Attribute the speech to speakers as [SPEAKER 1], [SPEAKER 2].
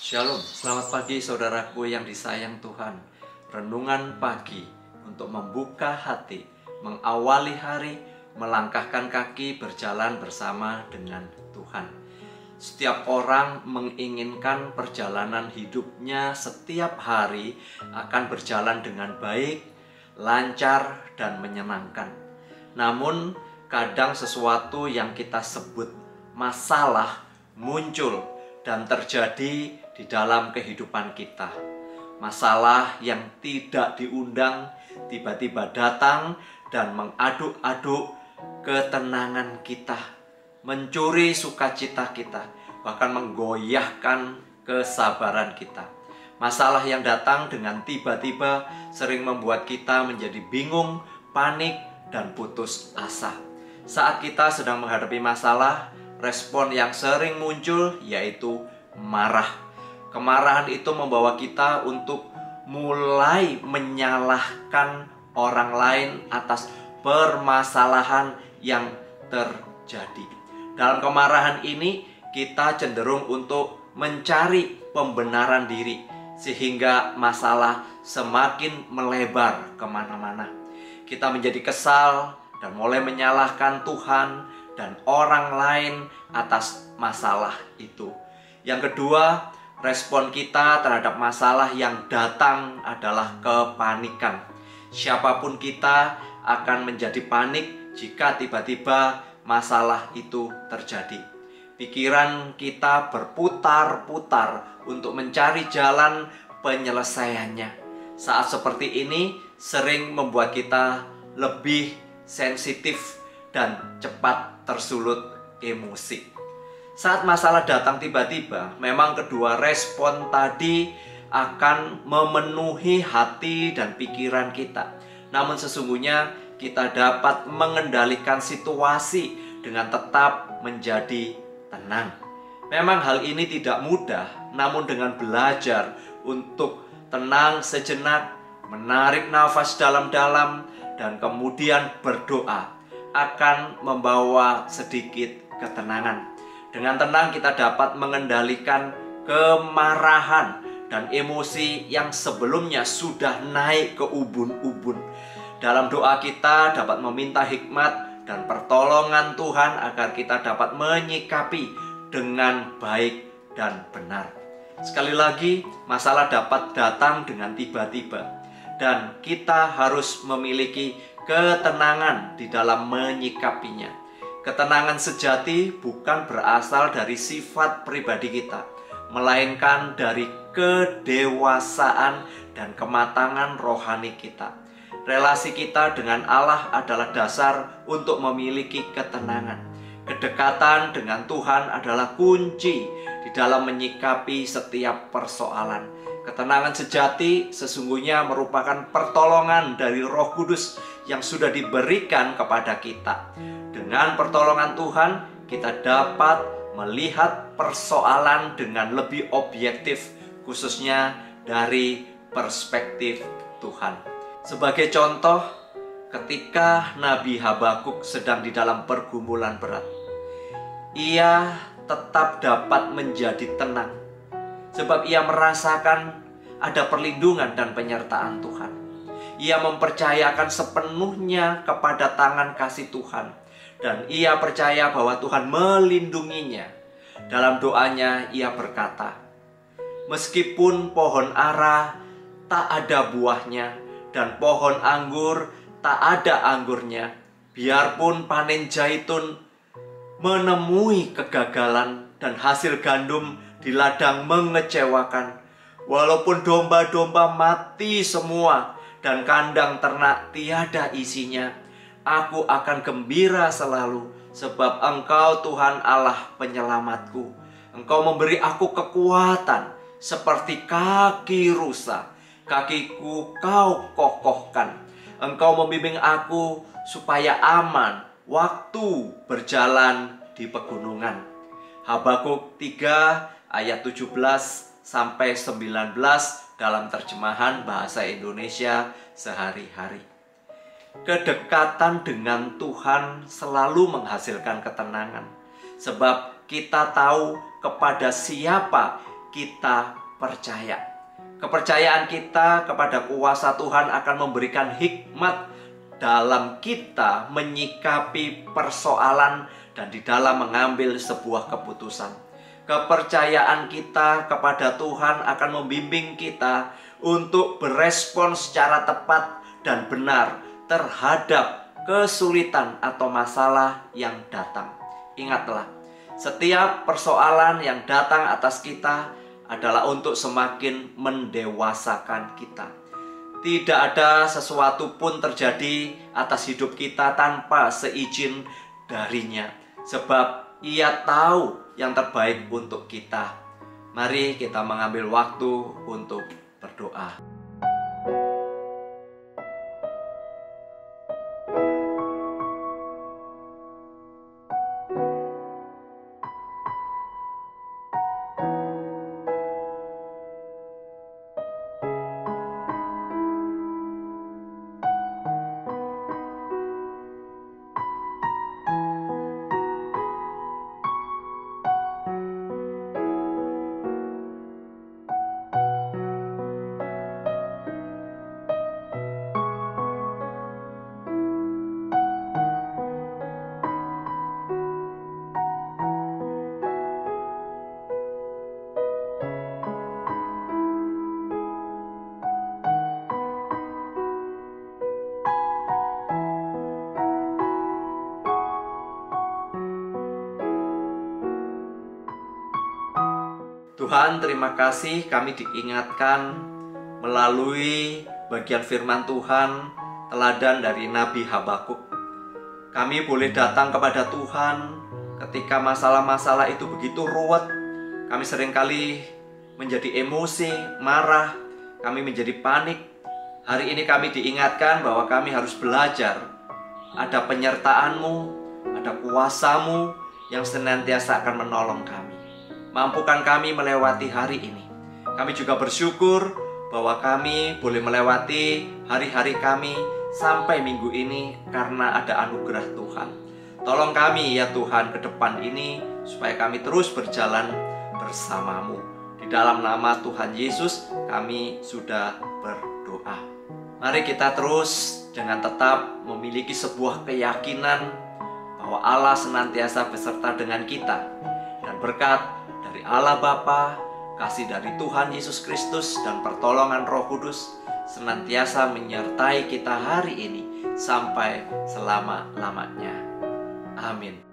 [SPEAKER 1] Shalom, selamat pagi saudaraku yang disayang Tuhan. Renungan pagi untuk membuka hati, mengawali hari, melangkahkan kaki berjalan bersama dengan Tuhan. Setiap orang menginginkan perjalanan hidupnya setiap hari akan berjalan dengan baik, lancar, dan menyenangkan. Namun, kadang sesuatu yang kita sebut masalah muncul dan terjadi di dalam kehidupan kita. Masalah yang tidak diundang tiba-tiba datang dan mengaduk-aduk ketenangan kita, mencuri sukacita kita, bahkan menggoyahkan kesabaran kita. Masalah yang datang dengan tiba-tiba sering membuat kita menjadi bingung, panik, dan putus asa. Saat kita sedang menghadapi masalah, respon yang sering muncul yaitu marah. Kemarahan itu membawa kita untuk mulai menyalahkan orang lain atas permasalahan yang terjadi. Dalam kemarahan ini, kita cenderung untuk mencari pembenaran diri, sehingga masalah semakin melebar kemana-mana. Kita menjadi kesal dan mulai menyalahkan Tuhan dan orang lain atas masalah itu. Yang kedua, respon kita terhadap masalah yang datang adalah kepanikan. Siapapun kita akan menjadi panik jika tiba-tiba masalah itu terjadi. Pikiran kita berputar-putar untuk mencari jalan penyelesaiannya. Saat seperti ini sering membuat kita lebih sensitif dan cepat tersulut emosi. Saat masalah datang tiba-tiba, memang kedua respon tadi akan memenuhi hati dan pikiran kita. Namun sesungguhnya kita dapat mengendalikan situasi dengan tetap menjadi tenang. Memang hal ini tidak mudah, namun dengan belajar untuk tenang sejenak, menarik nafas dalam-dalam, dan kemudian berdoa akan membawa sedikit ketenangan. Dengan tenang kita dapat mengendalikan kemarahan dan emosi yang sebelumnya sudah naik ke ubun-ubun. Dalam doa kita dapat meminta hikmat dan pertolongan Tuhan agar kita dapat menyikapi dengan baik dan benar. Sekali lagi, masalah dapat datang dengan tiba-tiba, dan kita harus memiliki ketenangan di dalam menyikapinya. Ketenangan sejati bukan berasal dari sifat pribadi kita, melainkan dari kedewasaan dan kematangan rohani kita. Relasi kita dengan Allah adalah dasar untuk memiliki ketenangan. Kedekatan dengan Tuhan adalah kunci di dalam menyikapi setiap persoalan. Ketenangan sejati sesungguhnya merupakan pertolongan dari Roh Kudus yang sudah diberikan kepada kita. Dengan pertolongan Tuhan, kita dapat melihat persoalan dengan lebih objektif, khususnya dari perspektif Tuhan. Sebagai contoh, ketika Nabi Habakuk sedang di dalam pergumulan berat, ia tetap dapat menjadi tenang, sebab ia merasakan ada perlindungan dan penyertaan Tuhan. Ia mempercayakan sepenuhnya kepada tangan kasih Tuhan, dan ia percaya bahwa Tuhan melindunginya. Dalam doanya ia berkata, "Meskipun pohon ara tak ada buahnya, dan pohon anggur tak ada anggurnya, biarpun panen zaitun menemui kegagalan dan hasil gandum di ladang mengecewakan, walaupun domba-domba mati semua dan kandang ternak tiada isinya, aku akan gembira selalu, sebab Engkau Tuhan Allah penyelamatku. Engkau memberi aku kekuatan seperti kaki rusa. Kakiku Kau kokohkan. Engkau membimbing aku supaya aman waktu berjalan di pegunungan." Habakuk 3 ayat 17 sampai 19 dalam terjemahan bahasa Indonesia sehari-hari. Kedekatan dengan Tuhan selalu menghasilkan ketenangan, sebab kita tahu kepada siapa kita percaya. Kepercayaan kita kepada kuasa Tuhan akan memberikan hikmat dalam kita menyikapi persoalan dan di dalam mengambil sebuah keputusan. Kepercayaan kita kepada Tuhan akan membimbing kita untuk berespon secara tepat dan benar terhadap kesulitan atau masalah yang datang. Ingatlah, setiap persoalan yang datang atas kita adalah untuk semakin mendewasakan kita. Tidak ada sesuatu pun terjadi atas hidup kita tanpa seizin darinya, sebab Ia tahu yang terbaik untuk kita. Mari kita mengambil waktu untuk berdoa. Tuhan, terima kasih kami diingatkan melalui bagian firman Tuhan, teladan dari Nabi Habakuk. Kami boleh datang kepada Tuhan ketika masalah-masalah itu begitu ruwet. Kami seringkali menjadi emosi, marah, kami menjadi panik. Hari ini kami diingatkan bahwa kami harus belajar. Ada penyertaan-Mu, ada kuasa-Mu yang senantiasa akan menolong kami. Mampukan kami melewati hari ini. Kami juga bersyukur bahwa kami boleh melewati hari-hari kami sampai minggu ini karena ada anugerah Tuhan. Tolong kami ya Tuhan ke depan ini supaya kami terus berjalan bersama-Mu. Di dalam nama Tuhan Yesus kami sudah berdoa. Mari kita terus dengan tetap memiliki sebuah keyakinan bahwa Allah senantiasa beserta dengan kita. Dan berkat dari Allah Bapa, kasih dari Tuhan Yesus Kristus, dan pertolongan Roh Kudus senantiasa menyertai kita hari ini sampai selama-lamanya. Amin.